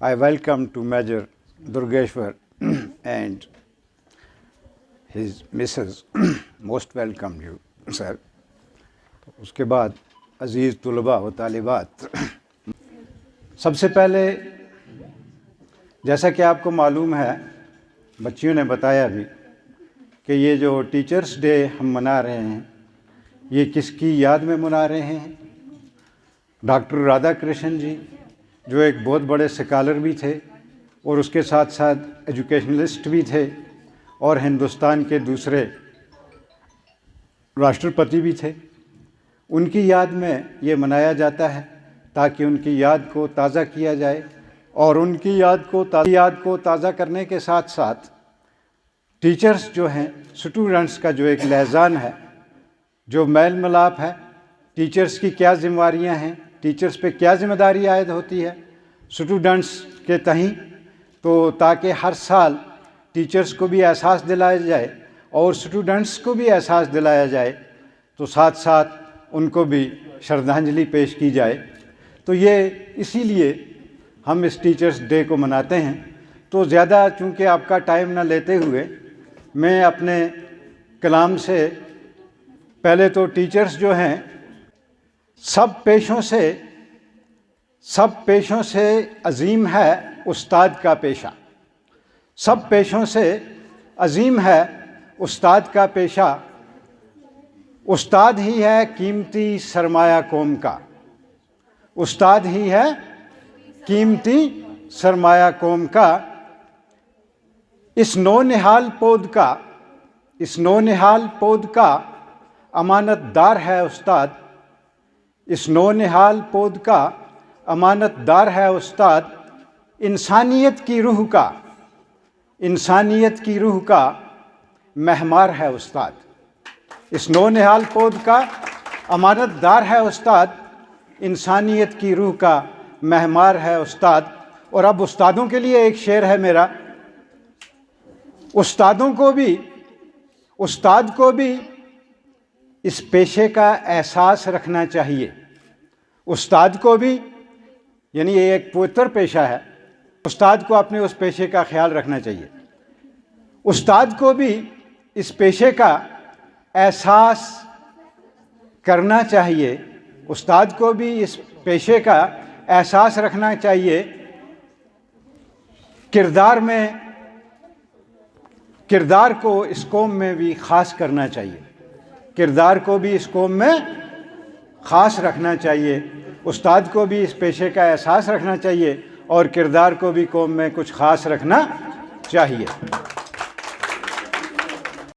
I welcome to Major Durgeshwar and his missus. Most welcome you, sir. उसके बाद अजीज़ तुलबा व तालिबात, सबसे पहले जैसा कि आपको मालूम है, बच्चियों ने बताया भी कि ये जो टीचर्स डे हम मना रहे हैं, ये किसकी याद में मना रहे हैं? डॉक्टर राधा कृष्णन जी, जो एक बहुत बड़े स्कॉलर भी थे और उसके साथ साथ एजुकेशनलिस्ट भी थे और हिंदुस्तान के दूसरे राष्ट्रपति भी थे। उनकी याद में ये मनाया जाता है ताकि उनकी याद को ताज़ा किया जाए और उनकी याद को ताज़ा करने के साथ साथ टीचर्स जो हैं, स्टूडेंट्स का जो एक लहज़ान है, जो मेल मिलाप है, टीचर्स की क्या ज़िम्मेवारियाँ हैं, टीचर्स पे क्या ज़िम्मेदारी आयद होती है स्टूडेंट्स के तहीं, तो ताकि हर साल टीचर्स को भी एहसास दिलाया जाए और स्टूडेंट्स को भी एहसास दिलाया जाए, तो साथ साथ उनको भी श्रद्धांजलि पेश की जाए। तो ये इसीलिए हम इस टीचर्स डे को मनाते हैं। तो ज़्यादा चूँकि आपका टाइम ना लेते हुए मैं अपने कलाम से पहले तो टीचर्स जो हैं, सब पेशों से अजीम है उस्ताद का पेशा। सब पेशों से अजीम है उस्ताद का पेशा। उस्ताद ही है कीमती सरमाया कौम का। उस्ताद ही है कीमती सरमाया कौम का। इस नौनिहाल पौध का अमानतदार है उस्ताद। इस नौनिहाल पौध का अमानतदार है उस्ताद। इंसानियत की रूह का महमार है उस्ताद। इस नौनिहाल पौध का अमानतदार है उस्ताद। इंसानियत की रूह का महमार है उस्ताद। और अब उस्तादों के लिए एक शेर है मेरा। उस्ताद को भी इस पेशे का एहसास रखना चाहिए। उस्ताद को भी, यानी ये एक पवित्र पेशा है, उस्ताद को अपने उस पेशे का ख्याल रखना चाहिए। उस्ताद को भी इस पेशे का एहसास करना चाहिए। उस्ताद को भी इस पेशे का एहसास रखना चाहिए। किरदार को इस कौम में भी ख़ास करना चाहिए। किरदार को भी इस कौम में ख़ास रखना चाहिए। उस्ताद को भी इस पेशे का एहसास रखना चाहिए और किरदार को भी कौम में कुछ ख़ास रखना चाहिए।